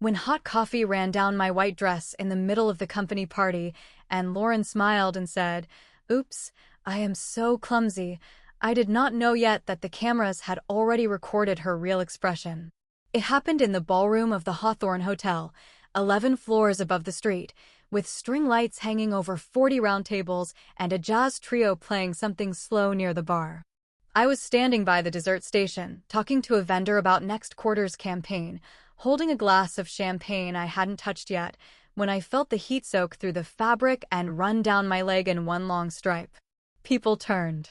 When hot coffee ran down my white dress in the middle of the company party, and Lauren smiled and said, "Oops, I am so clumsy," I did not know yet that the cameras had already recorded her real expression. It happened in the ballroom of the Hawthorne Hotel, 11 floors above the street, with string lights hanging over 40 round tables and a jazz trio playing something slow near the bar. I was standing by the dessert station, talking to a vendor about next quarter's campaign, holding a glass of champagne I hadn't touched yet, when I felt the heat soak through the fabric and run down my leg in one long stripe. People turned.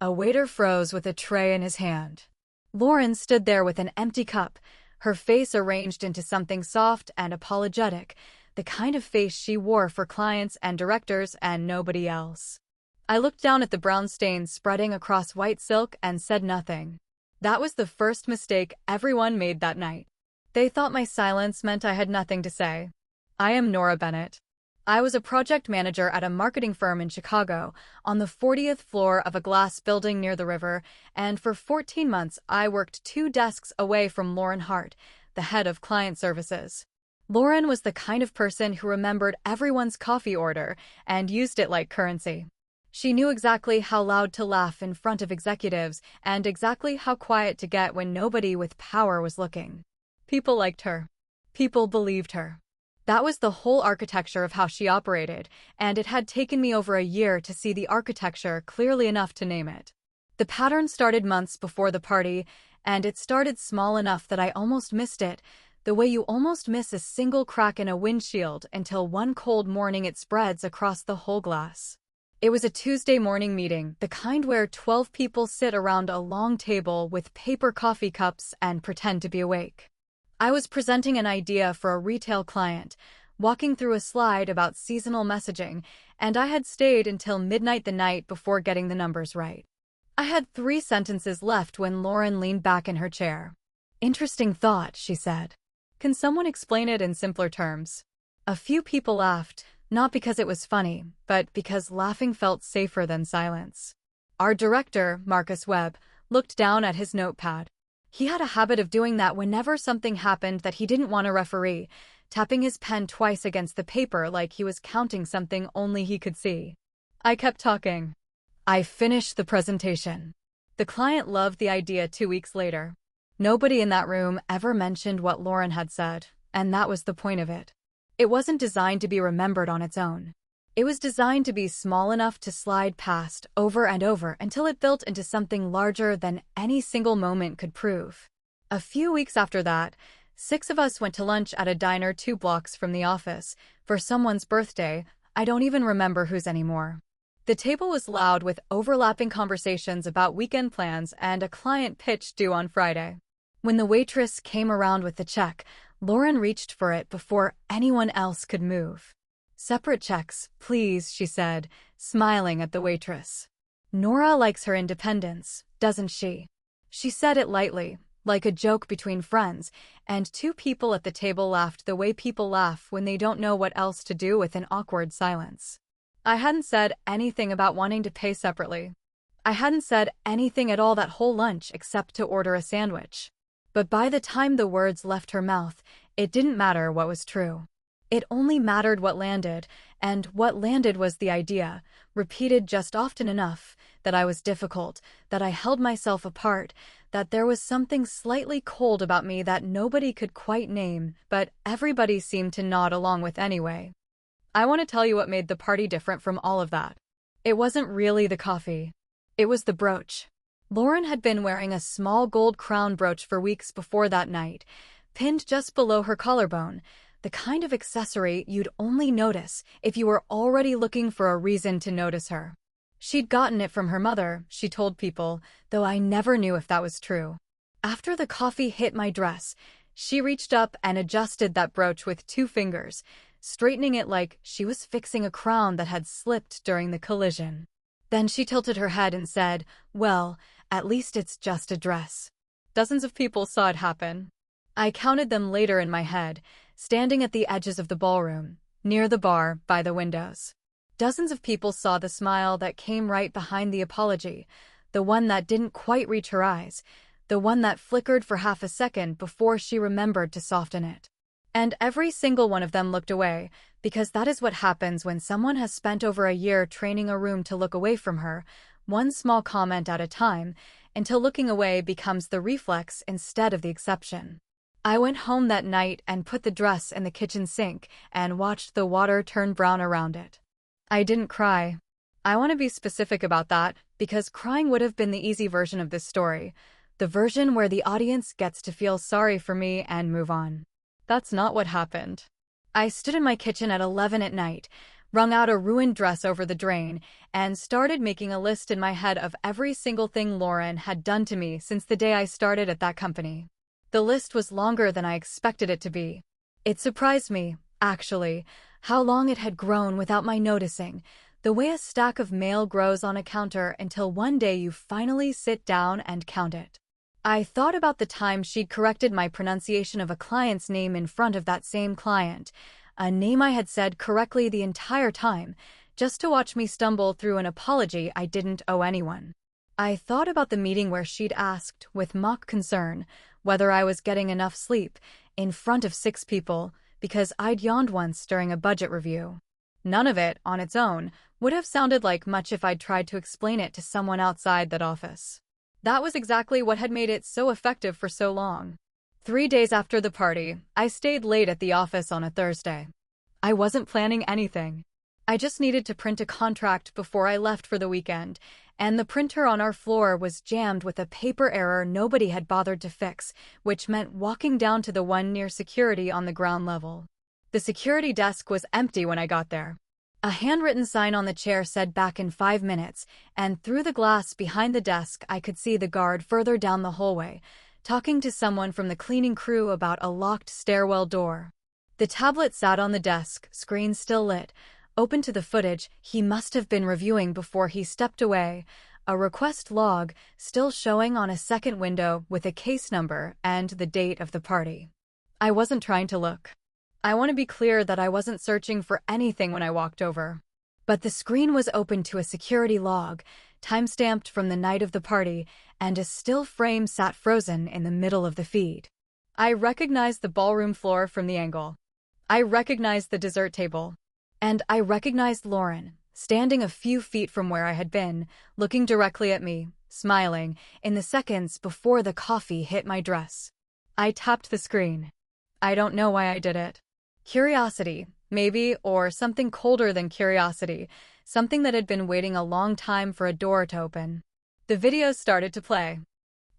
A waiter froze with a tray in his hand. Lauren stood there with an empty cup, her face arranged into something soft and apologetic, the kind of face she wore for clients and directors and nobody else. I looked down at the brown stains spreading across white silk and said nothing. That was the first mistake everyone made that night. They thought my silence meant I had nothing to say. I am Nora Bennett. I was a project manager at a marketing firm in Chicago, on the 40th floor of a glass building near the river, and for 14 months I worked 2 desks away from Lauren Hart, the head of client services. Lauren was the kind of person who remembered everyone's coffee order and used it like currency. She knew exactly how loud to laugh in front of executives and exactly how quiet to get when nobody with power was looking. People liked her. People believed her. That was the whole architecture of how she operated, and it had taken me over a year to see the architecture clearly enough to name it. The pattern started months before the party, and it started small enough that I almost missed it, the way you almost miss a single crack in a windshield until one cold morning it spreads across the whole glass. It was a Tuesday morning meeting, the kind where 12 people sit around a long table with paper coffee cups and pretend to be awake. I was presenting an idea for a retail client, walking through a slide about seasonal messaging, and I had stayed until midnight the night before getting the numbers right. I had 3 sentences left when Lauren leaned back in her chair. "Interesting thought," she said. "Can someone explain it in simpler terms?" A few people laughed, not because it was funny, but because laughing felt safer than silence. Our director, Marcus Webb, looked down at his notepad. He had a habit of doing that whenever something happened that he didn't want to referee, tapping his pen twice against the paper like he was counting something only he could see. I kept talking. I finished the presentation. The client loved the idea 2 weeks later. Nobody in that room ever mentioned what Lauren had said, and that was the point of it. It wasn't designed to be remembered on its own. It was designed to be small enough to slide past over and over until it built into something larger than any single moment could prove. A few weeks after that, 6 of us went to lunch at a diner 2 blocks from the office for someone's birthday. I don't even remember whose anymore. The table was loud with overlapping conversations about weekend plans and a client pitch due on Friday. When the waitress came around with the check, Lauren reached for it before anyone else could move. "Separate checks, please," she said, smiling at the waitress. "Nora likes her independence, doesn't she?" She said it lightly, like a joke between friends, and 2 people at the table laughed the way people laugh when they don't know what else to do with an awkward silence. I hadn't said anything about wanting to pay separately. I hadn't said anything at all that whole lunch except to order a sandwich. But by the time the words left her mouth, it didn't matter what was true. It only mattered what landed, and what landed was the idea, repeated just often enough, that I was difficult, that I held myself apart, that there was something slightly cold about me that nobody could quite name, but everybody seemed to nod along with anyway. I want to tell you what made the party different from all of that. It wasn't really the coffee. It was the brooch. Lauren had been wearing a small gold crown brooch for weeks before that night, pinned just below her collarbone, the kind of accessory you'd only notice if you were already looking for a reason to notice her. She'd gotten it from her mother, she told people, though I never knew if that was true. After the coffee hit my dress, she reached up and adjusted that brooch with 2 fingers, straightening it like she was fixing a crown that had slipped during the collision. Then she tilted her head and said, "Well, at least it's just a dress." Dozens of people saw it happen. I counted them later in my head, standing at the edges of the ballroom, near the bar, by the windows. Dozens of people saw the smile that came right behind the apology, the one that didn't quite reach her eyes, the one that flickered for half a second before she remembered to soften it. And every single one of them looked away, because that is what happens when someone has spent over a year training a room to look away from her, one small comment at a time, until looking away becomes the reflex instead of the exception. I went home that night and put the dress in the kitchen sink and watched the water turn brown around it. I didn't cry. I want to be specific about that, because crying would have been the easy version of this story, the version where the audience gets to feel sorry for me and move on. That's not what happened. I stood in my kitchen at 11 at night, wrung out a ruined dress over the drain, and started making a list in my head of every single thing Lauren had done to me since the day I started at that company. The list was longer than I expected it to be. It surprised me, actually, how long it had grown without my noticing, the way a stack of mail grows on a counter until one day you finally sit down and count it. I thought about the time she'd corrected my pronunciation of a client's name in front of that same client, a name I had said correctly the entire time, just to watch me stumble through an apology I didn't owe anyone. I thought about the meeting where she'd asked, with mock concern, whether I was getting enough sleep, in front of 6 people, because I'd yawned once during a budget review. None of it, on its own, would have sounded like much if I'd tried to explain it to someone outside that office. That was exactly what had made it so effective for so long. 3 days after the party, I stayed late at the office on a Thursday. I wasn't planning anything. I just needed to print a contract before I left for the weekend, and the printer on our floor was jammed with a paper error nobody had bothered to fix, which meant walking down to the one near security on the ground level. The security desk was empty when I got there. A handwritten sign on the chair said back in 5 minutes, and through the glass behind the desk I could see the guard further down the hallway, talking to someone from the cleaning crew about a locked stairwell door. The tablet sat on the desk, screen still lit, open to the footage he must have been reviewing before he stepped away, a request log still showing on a second window with a case number and the date of the party. I wasn't trying to look. I want to be clear that I wasn't searching for anything when I walked over. But the screen was open to a security log, time-stamped from the night of the party, and a still frame sat frozen in the middle of the feed. I recognized the ballroom floor from the angle. I recognized the dessert table. And I recognized Lauren, standing a few feet from where I had been, looking directly at me, smiling, in the seconds before the coffee hit my dress. I tapped the screen. I don't know why I did it. Curiosity, maybe, or something colder than curiosity, something that had been waiting a long time for a door to open. The video started to play.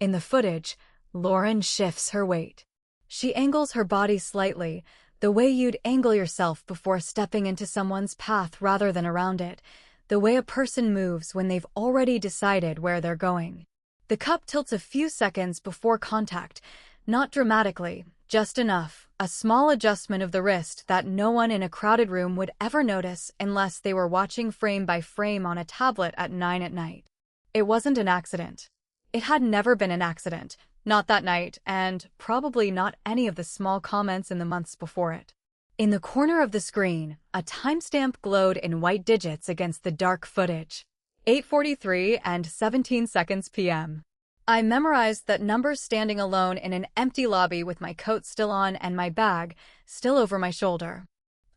In the footage, Lauren shifts her weight. She angles her body slightly, the way you'd angle yourself before stepping into someone's path rather than around it, the way a person moves when they've already decided where they're going. The cup tilts a few seconds before contact, not dramatically, just enough, a small adjustment of the wrist that no one in a crowded room would ever notice unless they were watching frame by frame on a tablet at 9 at night. It wasn't an accident. It had never been an accident, not that night, and probably not any of the small comments in the months before it. In the corner of the screen, a timestamp glowed in white digits against the dark footage. 8:43 and 17 seconds p.m. I memorized that number standing alone in an empty lobby with my coat still on and my bag still over my shoulder.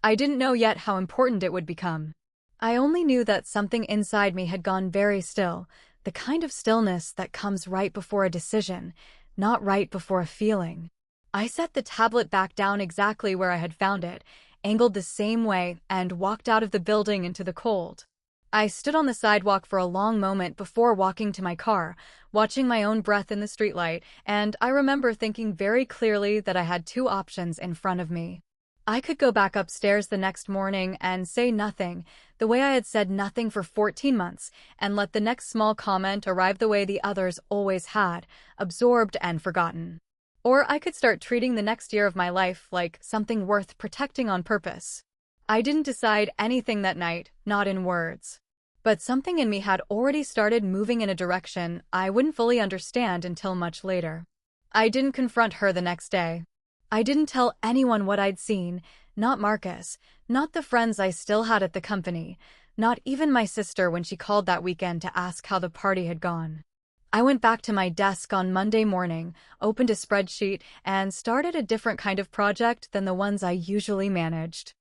I didn't know yet how important it would become. I only knew that something inside me had gone very still, the kind of stillness that comes right before a decision, not right before a feeling. I set the tablet back down exactly where I had found it, angled the same way, and walked out of the building into the cold. I stood on the sidewalk for a long moment before walking to my car, watching my own breath in the streetlight, and I remember thinking very clearly that I had 2 options in front of me. I could go back upstairs the next morning and say nothing, the way I had said nothing for 14 months, and let the next small comment arrive the way the others always had, absorbed and forgotten. Or I could start treating the next year of my life like something worth protecting on purpose. I didn't decide anything that night, not in words. But something in me had already started moving in a direction I wouldn't fully understand until much later. I didn't confront her the next day. I didn't tell anyone what I'd seen, not Marcus, not the friends I still had at the company, not even my sister when she called that weekend to ask how the party had gone. I went back to my desk on Monday morning, opened a spreadsheet, and started a different kind of project than the ones I usually managed.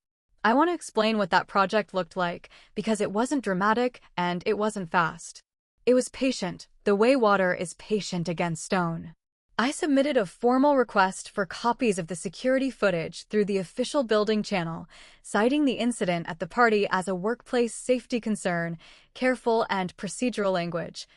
I want to explain what that project looked like, because it wasn't dramatic and it wasn't fast. It was patient, the way water is patient against stone. I submitted a formal request for copies of the security footage through the official building channel, citing the incident at the party as a workplace safety concern, careful and procedural language.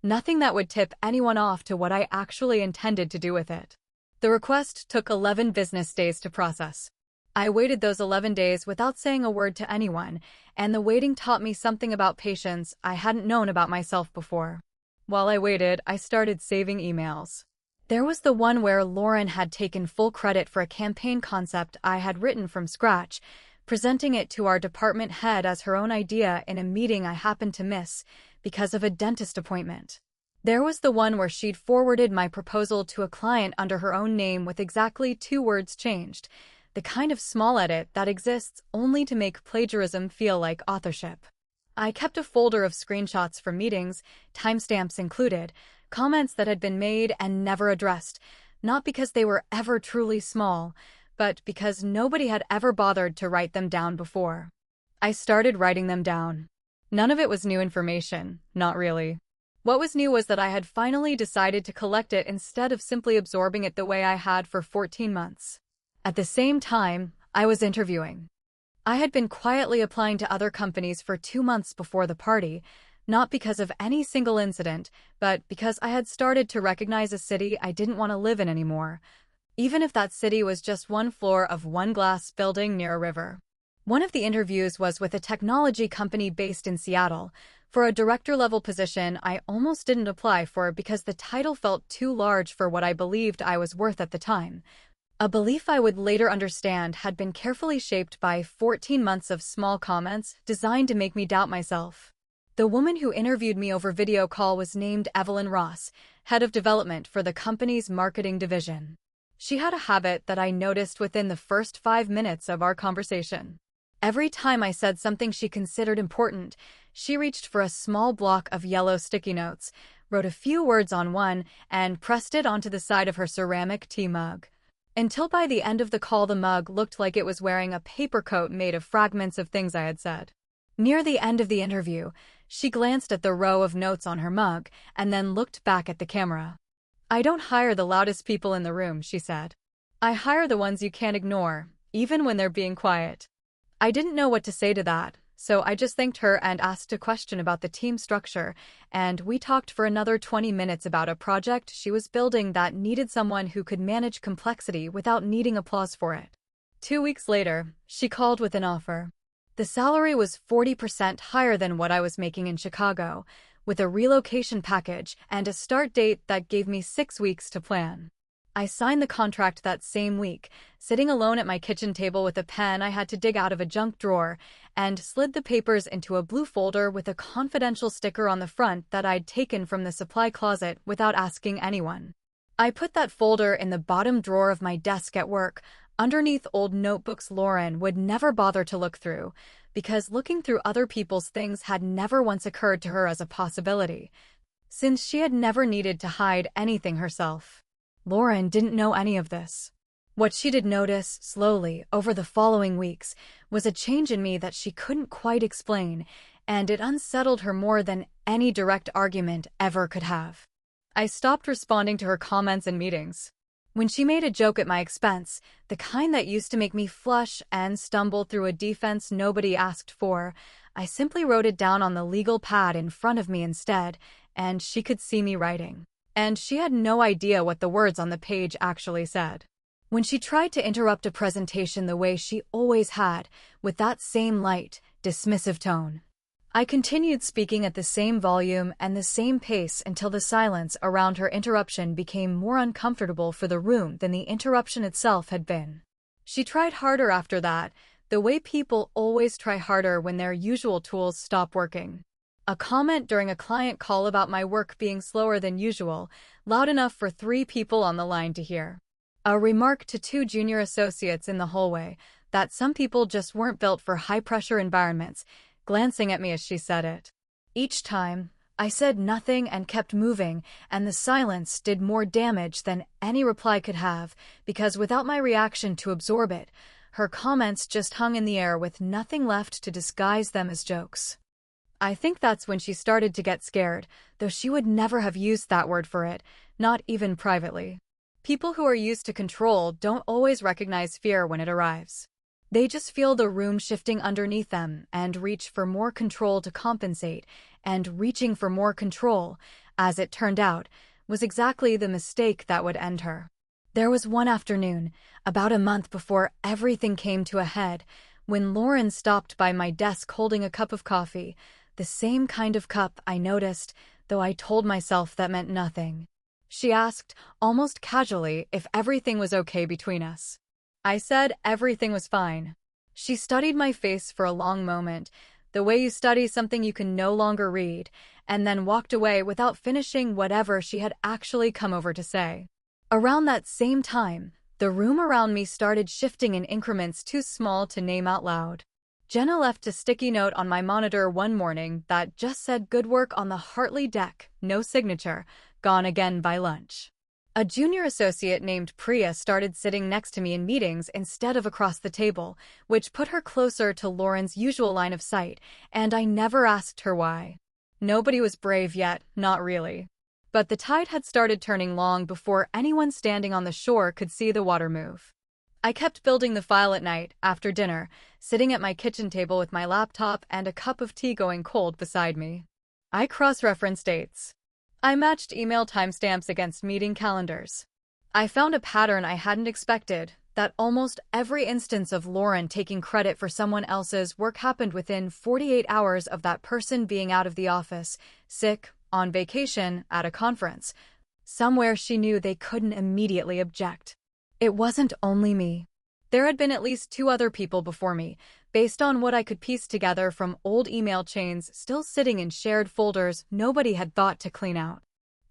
Nothing that would tip anyone off to what I actually intended to do with it. The request took 11 business days to process. I waited those 11 days without saying a word to anyone, and the waiting taught me something about patience I hadn't known about myself before. While I waited, I started saving emails. There was the one where Lauren had taken full credit for a campaign concept I had written from scratch, presenting it to our department head as her own idea in a meeting I happened to miss because of a dentist appointment. There was the one where she'd forwarded my proposal to a client under her own name with exactly 2 words changed, the kind of small edit that exists only to make plagiarism feel like authorship. I kept a folder of screenshots from meetings, timestamps included, comments that had been made and never addressed, not because they were ever truly small, but because nobody had ever bothered to write them down before. I started writing them down. None of it was new information, not really. What was new was that I had finally decided to collect it instead of simply absorbing it the way I had for 14 months. At the same time, I was interviewing. I had been quietly applying to other companies for 2 months before the party, not because of any single incident, but because I had started to recognize a city I didn't want to live in anymore, even if that city was just one floor of one glass building near a river. One of the interviews was with a technology company based in Seattle. For a director-level position, I almost didn't apply for because the title felt too large for what I believed I was worth at the time. A belief I would later understand had been carefully shaped by 14 months of small comments designed to make me doubt myself. The woman who interviewed me over video call was named Evelyn Ross, head of development for the company's marketing division. She had a habit that I noticed within the first 5 minutes of our conversation. Every time I said something she considered important, she reached for a small block of yellow sticky notes, wrote a few words on one, and pressed it onto the side of her ceramic tea mug. Until by the end of the call the mug looked like it was wearing a paper coat made of fragments of things I had said. Near the end of the interview, she glanced at the row of notes on her mug and then looked back at the camera. "I don't hire the loudest people in the room," she said. "I hire the ones you can't ignore, even when they're being quiet." I didn't know what to say to that, so I just thanked her and asked a question about the team structure, and we talked for another 20 minutes about a project she was building that needed someone who could manage complexity without needing applause for it. 2 weeks later, she called with an offer. The salary was 40% higher than what I was making in Chicago, with a relocation package and a start date that gave me 6 weeks to plan. I signed the contract that same week, sitting alone at my kitchen table with a pen I had to dig out of a junk drawer, and slid the papers into a blue folder with a confidential sticker on the front that I'd taken from the supply closet without asking anyone. I put that folder in the bottom drawer of my desk at work, underneath old notebooks Lauren would never bother to look through, because looking through other people's things had never once occurred to her as a possibility, since she had never needed to hide anything herself. Lauren didn't know any of this. What she did notice, slowly, over the following weeks, was a change in me that she couldn't quite explain, and it unsettled her more than any direct argument ever could have. I stopped responding to her comments in meetings. When she made a joke at my expense, the kind that used to make me flush and stumble through a defense nobody asked for, I simply wrote it down on the legal pad in front of me instead, and she could see me writing. And she had no idea what the words on the page actually said. When she tried to interrupt a presentation the way she always had, with that same light, dismissive tone, I continued speaking at the same volume and the same pace until the silence around her interruption became more uncomfortable for the room than the interruption itself had been. She tried harder after that, the way people always try harder when their usual tools stop working. A comment during a client call about my work being slower than usual, loud enough for 3 people on the line to hear. A remark to 2 junior associates in the hallway that some people just weren't built for high-pressure environments, glancing at me as she said it. Each time, I said nothing and kept moving, and the silence did more damage than any reply could have, because without my reaction to absorb it, her comments just hung in the air with nothing left to disguise them as jokes. I think that's when she started to get scared, though she would never have used that word for it, not even privately. People who are used to control don't always recognize fear when it arrives. They just feel the room shifting underneath them and reach for more control to compensate, and reaching for more control, as it turned out, was exactly the mistake that would end her. There was one afternoon, about a month before everything came to a head, when Lauren stopped by my desk holding a cup of coffee, the same kind of cup I noticed, though I told myself that meant nothing. She asked, almost casually, if everything was okay between us. I said everything was fine. She studied my face for a long moment, the way you study something you can no longer read, and then walked away without finishing whatever she had actually come over to say. Around that same time, the room around me started shifting in increments too small to name out loud. Jenna left a sticky note on my monitor one morning that just said good work on the Hartley deck, no signature, gone again by lunch. A junior associate named Priya started sitting next to me in meetings instead of across the table, which put her closer to Lauren's usual line of sight, and I never asked her why. Nobody was brave yet, not really. But the tide had started turning long before anyone standing on the shore could see the water move. I kept building the file at night, after dinner, sitting at my kitchen table with my laptop and a cup of tea going cold beside me. I cross-referenced dates. I matched email timestamps against meeting calendars. I found a pattern I hadn't expected, that almost every instance of Lauren taking credit for someone else's work happened within 48 hours of that person being out of the office, sick, on vacation, at a conference, somewhere she knew they couldn't immediately object. It wasn't only me. There had been at least 2 other people before me, based on what I could piece together from old email chains still sitting in shared folders nobody had thought to clean out.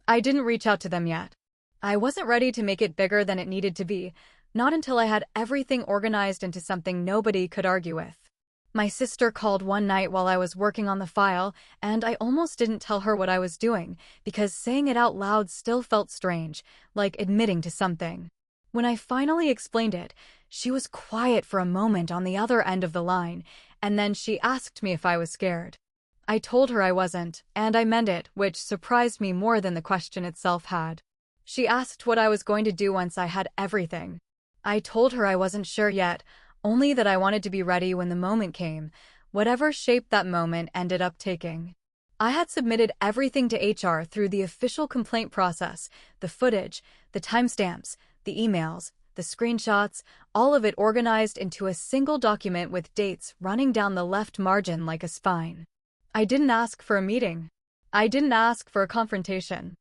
I didn't reach out to them yet. I wasn't ready to make it bigger than it needed to be, not until I had everything organized into something nobody could argue with. My sister called one night while I was working on the file, and I almost didn't tell her what I was doing, because saying it out loud still felt strange, like admitting to something. When I finally explained it, she was quiet for a moment on the other end of the line, and then she asked me if I was scared. I told her I wasn't, and I meant it, which surprised me more than the question itself had. She asked what I was going to do once I had everything. I told her I wasn't sure yet, only that I wanted to be ready when the moment came, whatever shape that moment ended up taking. I had submitted everything to HR through the official complaint process, the footage, the timestamps, the emails, the screenshots, all of it organized into a single document with dates running down the left margin like a spine. I didn't ask for a meeting. I didn't ask for a confrontation.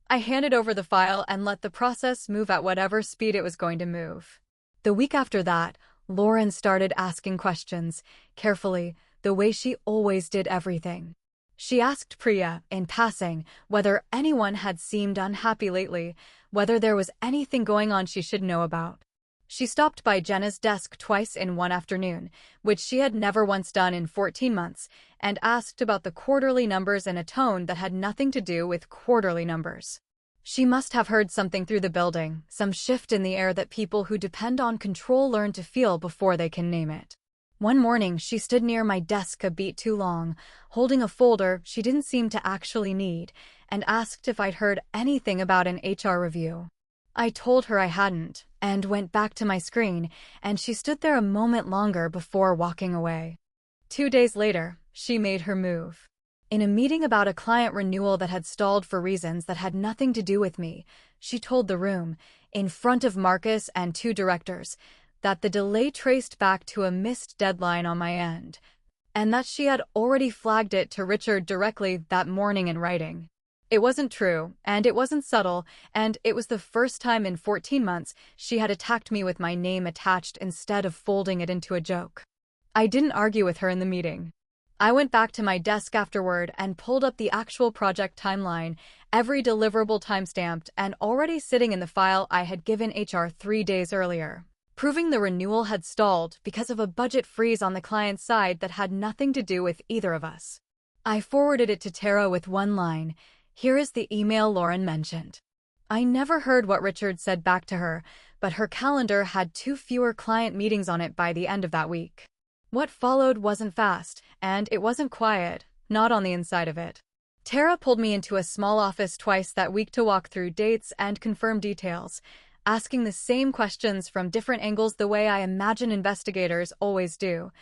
I handed over the file and let the process move at whatever speed it was going to move. The week after that, Lauren started asking questions, carefully, the way she always did everything. She asked Priya, in passing, whether anyone had seemed unhappy lately, whether there was anything going on she should know about. She stopped by Jenna's desk twice in one afternoon, which she had never once done in 14 months, and asked about the quarterly numbers in a tone that had nothing to do with quarterly numbers. She must have heard something through the building, some shift in the air that people who depend on control learn to feel before they can name it. One morning, she stood near my desk a beat too long, holding a folder she didn't seem to actually need, and asked if I'd heard anything about an HR review. I told her I hadn't, and went back to my screen, and she stood there a moment longer before walking away. 2 days later, she made her move. In a meeting about a client renewal that had stalled for reasons that had nothing to do with me, she told the room, in front of Marcus and 2 directors, that the delay traced back to a missed deadline on my end, and that she had already flagged it to Richard directly that morning in writing. It wasn't true, and it wasn't subtle, and it was the first time in 14 months she had attacked me with my name attached instead of folding it into a joke. I didn't argue with her in the meeting. I went back to my desk afterward and pulled up the actual project timeline, every deliverable timestamped and already sitting in the file I had given HR 3 days earlier, proving the renewal had stalled because of a budget freeze on the client's side that had nothing to do with either of us. I forwarded it to Tara with one line, "Here is the email Lauren mentioned." I never heard what Richard said back to her, but her calendar had 2 fewer client meetings on it by the end of that week. What followed wasn't fast, and it wasn't quiet, not on the inside of it. Tara pulled me into a small office twice that week to walk through dates and confirm details, asking the same questions from different angles the way I imagine investigators always do,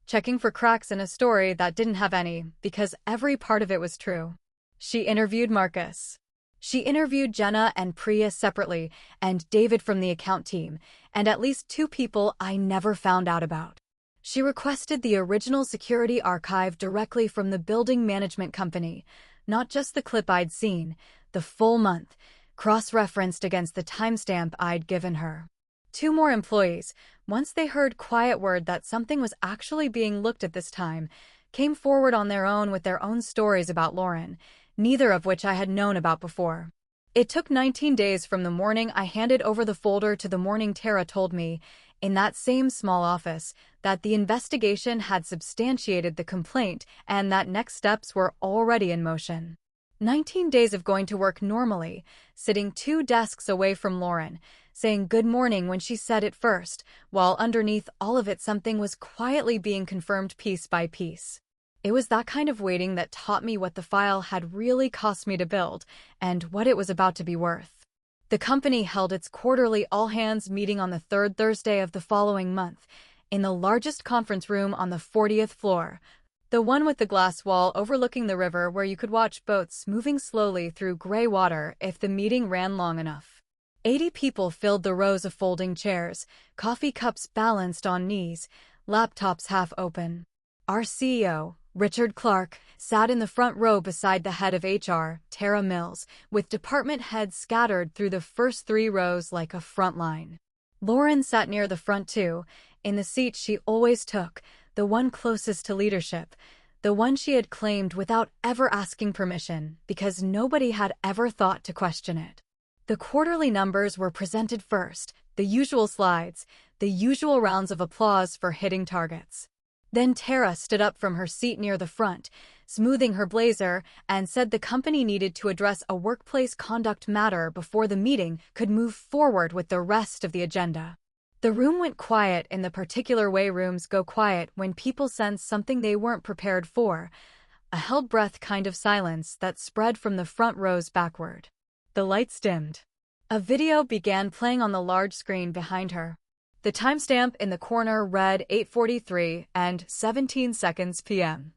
checking for cracks in a story that didn't have any, because every part of it was true. She interviewed Marcus. She interviewed Jenna and Priya separately, and David from the account team, and at least 2 people I never found out about. She requested the original security archive directly from the building management company, not just the clip I'd seen, the full month, cross-referenced against the timestamp I'd given her. 2 more employees, once they heard quiet word that something was actually being looked at this time, came forward on their own with their own stories about Lauren, neither of which I had known about before. It took 19 days from the morning I handed over the folder to the morning Tara told me, in that same small office, that the investigation had substantiated the complaint and that next steps were already in motion. 19 days of going to work normally, sitting 2 desks away from Lauren, saying good morning when she said it first, while underneath all of it something was quietly being confirmed piece by piece. It was that kind of waiting that taught me what the file had really cost me to build and what it was about to be worth. The company held its quarterly all-hands meeting on the 3rd Thursday of the following month, in the largest conference room on the 40th floor, the one with the glass wall overlooking the river where you could watch boats moving slowly through gray water if the meeting ran long enough. 80 people filled the rows of folding chairs, coffee cups balanced on knees, laptops half open. Our CEO, Richard Clark, sat in the front row beside the head of HR, Tara Mills, with department heads scattered through the first 3 rows like a front line. Lauren sat near the front too, in the seat she always took, the one closest to leadership, the one she had claimed without ever asking permission, because nobody had ever thought to question it. The quarterly numbers were presented first, the usual slides, the usual rounds of applause for hitting targets. Then Tara stood up from her seat near the front, smoothing her blazer, and said the company needed to address a workplace conduct matter before the meeting could move forward with the rest of the agenda. The room went quiet in the particular way rooms go quiet when people sense something they weren't prepared for, a held-breath kind of silence that spread from the front rows backward. The lights dimmed. A video began playing on the large screen behind her. The timestamp in the corner read 8:43 and 17 seconds p.m.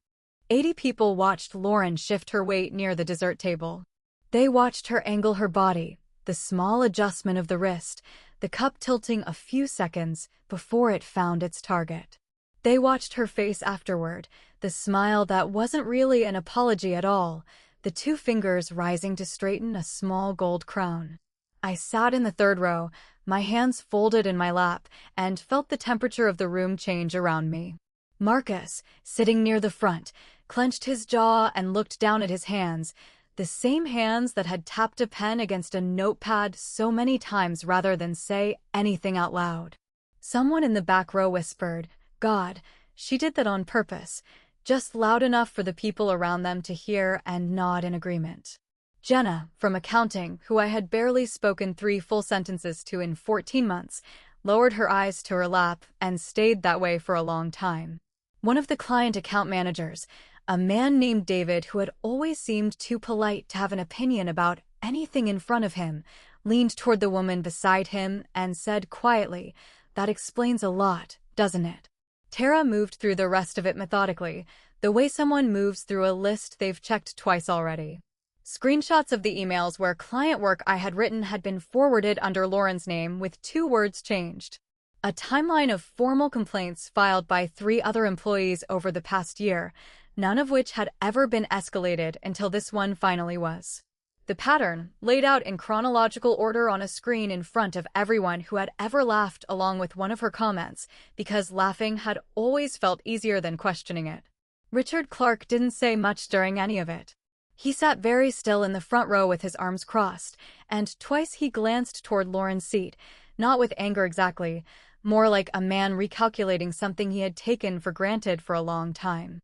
80 people watched Lauren shift her weight near the dessert table. They watched her angle her body, the small adjustment of the wrist, the cup tilting a few seconds before it found its target. They watched her face afterward, the smile that wasn't really an apology at all, the 2 fingers rising to straighten a small gold crown. I sat in the 3rd row, my hands folded in my lap, and felt the temperature of the room change around me. Marcus, sitting near the front, clenched his jaw and looked down at his hands, the same hands that had tapped a pen against a notepad so many times rather than say anything out loud. Someone in the back row whispered, "God, she did that on purpose," just loud enough for the people around them to hear and nod in agreement. Jenna, from accounting, who I had barely spoken 3 full sentences to in 14 months, lowered her eyes to her lap and stayed that way for a long time. One of the client account managers, a man named David who had always seemed too polite to have an opinion about anything in front of him, leaned toward the woman beside him and said quietly, "That explains a lot, doesn't it?" Tara moved through the rest of it methodically, the way someone moves through a list they've checked twice already. Screenshots of the emails where client work I had written had been forwarded under Lauren's name with 2 words changed. A timeline of formal complaints filed by 3 other employees over the past year, none of which had ever been escalated until this one finally was. The pattern, laid out in chronological order on a screen in front of everyone who had ever laughed along with one of her comments, because laughing had always felt easier than questioning it. Richard Clark didn't say much during any of it. He sat very still in the front row with his arms crossed, and twice he glanced toward Lauren's seat, not with anger exactly, more like a man recalculating something he had taken for granted for a long time.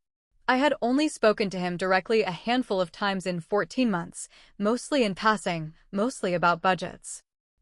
I had only spoken to him directly a handful of times in 14 months, mostly in passing, mostly about budgets.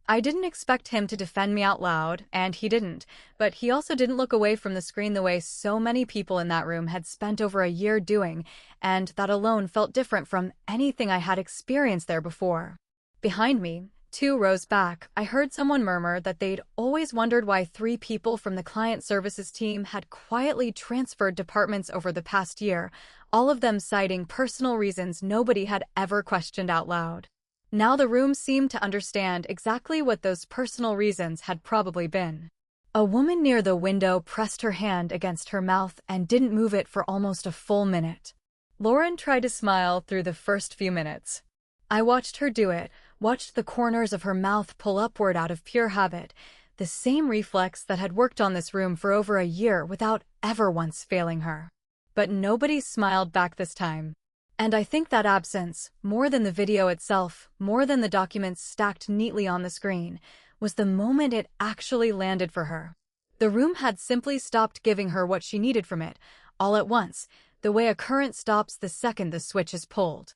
I didn't expect him to defend me out loud, and he didn't, but he also didn't look away from the screen the way so many people in that room had spent over a year doing, and that alone felt different from anything I had experienced there before. Behind me, 2 rows back, I heard someone murmur that they'd always wondered why 3 people from the client services team had quietly transferred departments over the past year, all of them citing personal reasons nobody had ever questioned out loud. Now the room seemed to understand exactly what those personal reasons had probably been. A woman near the window pressed her hand against her mouth and didn't move it for almost a full minute. Lauren tried to smile through the first few minutes. I watched her do it, watched the corners of her mouth pull upward out of pure habit, the same reflex that had worked on this room for over a year without ever once failing her. But nobody smiled back this time. And I think that absence, more than the video itself, more than the documents stacked neatly on the screen, was the moment it actually landed for her. The room had simply stopped giving her what she needed from it, all at once, the way a current stops the second the switch is pulled.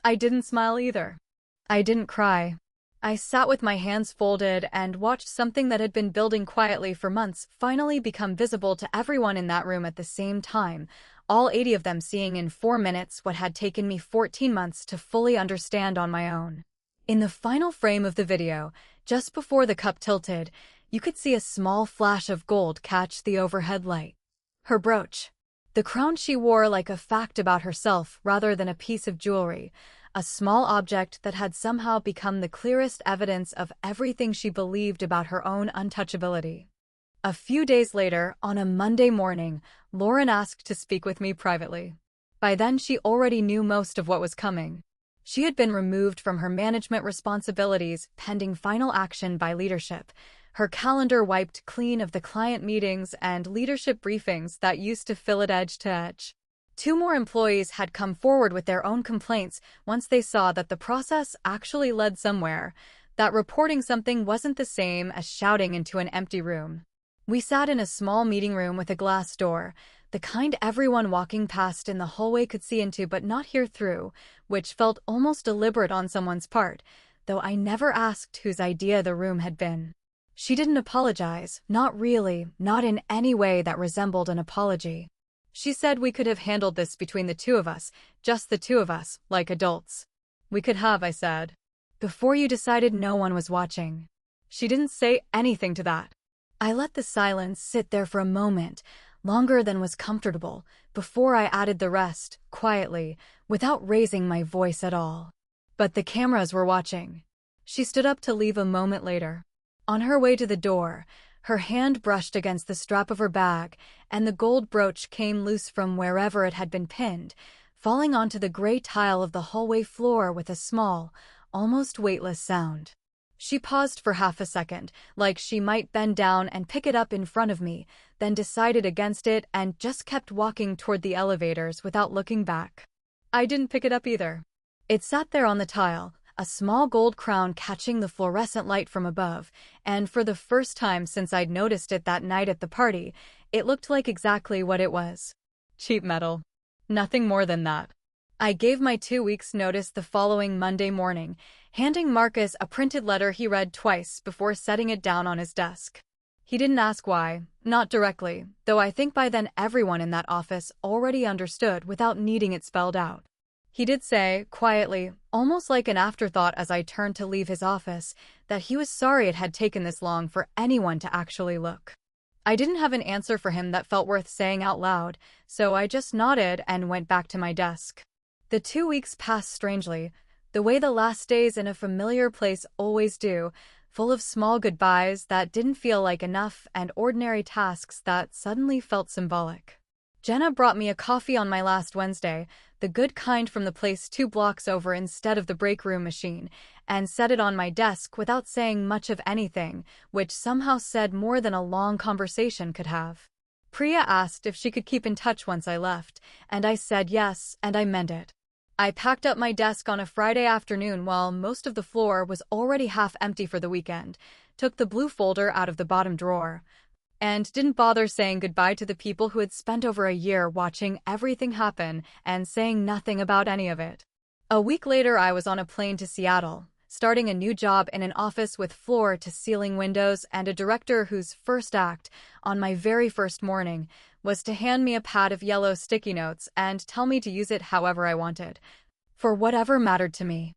I didn't smile either. I didn't cry. I sat with my hands folded and watched something that had been building quietly for months finally become visible to everyone in that room at the same time, all 80 of them seeing in 4 minutes what had taken me 14 months to fully understand on my own. In the final frame of the video, just before the cup tilted, you could see a small flash of gold catch the overhead light. Her brooch. The crown she wore like a fact about herself rather than a piece of jewelry, a small object that had somehow become the clearest evidence of everything she believed about her own untouchability. A few days later, on a Monday morning, Lauren asked to speak with me privately. By then she already knew most of what was coming. She had been removed from her management responsibilities pending final action by leadership, her calendar wiped clean of the client meetings and leadership briefings that used to fill it edge to edge. 2 more employees had come forward with their own complaints once they saw that the process actually led somewhere, that reporting something wasn't the same as shouting into an empty room. We sat in a small meeting room with a glass door, the kind everyone walking past in the hallway could see into but not hear through, which felt almost deliberate on someone's part, though I never asked whose idea the room had been. She didn't apologize, not really, not in any way that resembled an apology. She said we could have handled this between the 2 of us, just the 2 of us, like adults. We could have, I said. Before you decided no one was watching. She didn't say anything to that. I let the silence sit there for a moment, longer than was comfortable, before I added the rest, quietly, without raising my voice at all. But the cameras were watching. She stood up to leave a moment later. On her way to the door, her hand brushed against the strap of her bag, and the gold brooch came loose from wherever it had been pinned, falling onto the gray tile of the hallway floor with a small, almost weightless sound. She paused for half a second, like she might bend down and pick it up in front of me, then decided against it and just kept walking toward the elevators without looking back. I didn't pick it up either. It sat there on the tile, a small gold crown catching the fluorescent light from above, and for the first time since I'd noticed it that night at the party, it looked like exactly what it was. Cheap metal. Nothing more than that. I gave my 2 weeks' notice the following Monday morning, handing Marcus a printed letter he read twice before setting it down on his desk. He didn't ask why, not directly, though I think by then everyone in that office already understood without needing it spelled out. He did say, quietly, almost like an afterthought as I turned to leave his office, that he was sorry it had taken this long for anyone to actually look. I didn't have an answer for him that felt worth saying out loud, so I just nodded and went back to my desk. The 2 weeks passed strangely, the way the last days in a familiar place always do, full of small goodbyes that didn't feel like enough and ordinary tasks that suddenly felt symbolic. Jenna brought me a coffee on my last Wednesday, the good kind from the place 2 blocks over instead of the break room machine, and set it on my desk without saying much of anything, which somehow said more than a long conversation could have. Priya asked if she could keep in touch once I left, and I said yes, and I meant it. I packed up my desk on a Friday afternoon while most of the floor was already half empty for the weekend, took the blue folder out of the bottom drawer, and didn't bother saying goodbye to the people who had spent over a year watching everything happen and saying nothing about any of it. A week later, I was on a plane to Seattle, starting a new job in an office with floor-to-ceiling windows and a director whose first act, on my very first morning, was to hand me a pad of yellow sticky notes and tell me to use it however I wanted, for whatever mattered to me.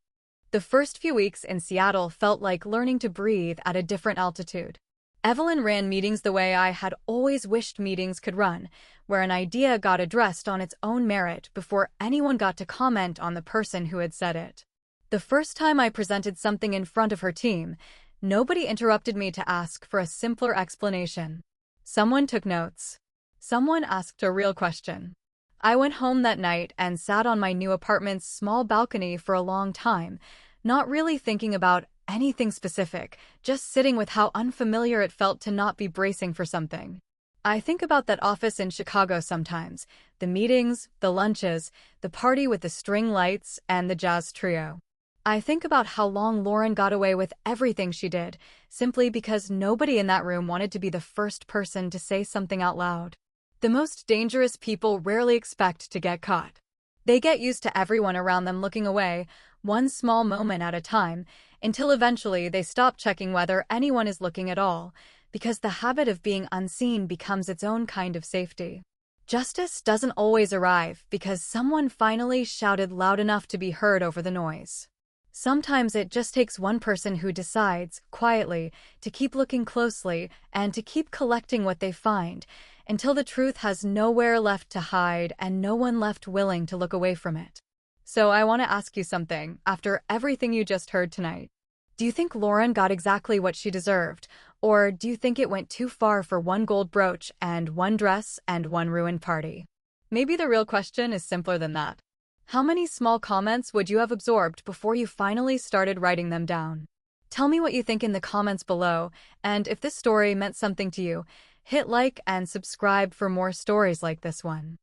The first few weeks in Seattle felt like learning to breathe at a different altitude. Evelyn ran meetings the way I had always wished meetings could run, where an idea got addressed on its own merit before anyone got to comment on the person who had said it. The first time I presented something in front of her team, nobody interrupted me to ask for a simpler explanation. Someone took notes. Someone asked a real question. I went home that night and sat on my new apartment's small balcony for a long time, not really thinking about anything specific, just sitting with how unfamiliar it felt to not be bracing for something. I think about that office in Chicago sometimes, the meetings, the lunches, the party with the string lights, and the jazz trio. I think about how long Lauren got away with everything she did, simply because nobody in that room wanted to be the first person to say something out loud. The most dangerous people rarely expect to get caught. They get used to everyone around them looking away, one small moment at a time, until eventually they stop checking whether anyone is looking at all, because the habit of being unseen becomes its own kind of safety. Justice doesn't always arrive because someone finally shouted loud enough to be heard over the noise. Sometimes it just takes one person who decides, quietly, to keep looking closely and to keep collecting what they find, until the truth has nowhere left to hide and no one left willing to look away from it. So I want to ask you something, after everything you just heard tonight. Do you think Lauren got exactly what she deserved, or do you think it went too far for one gold brooch and one dress and one ruined party? Maybe the real question is simpler than that. How many small comments would you have absorbed before you finally started writing them down? Tell me what you think in the comments below, and if this story meant something to you, hit like and subscribe for more stories like this one.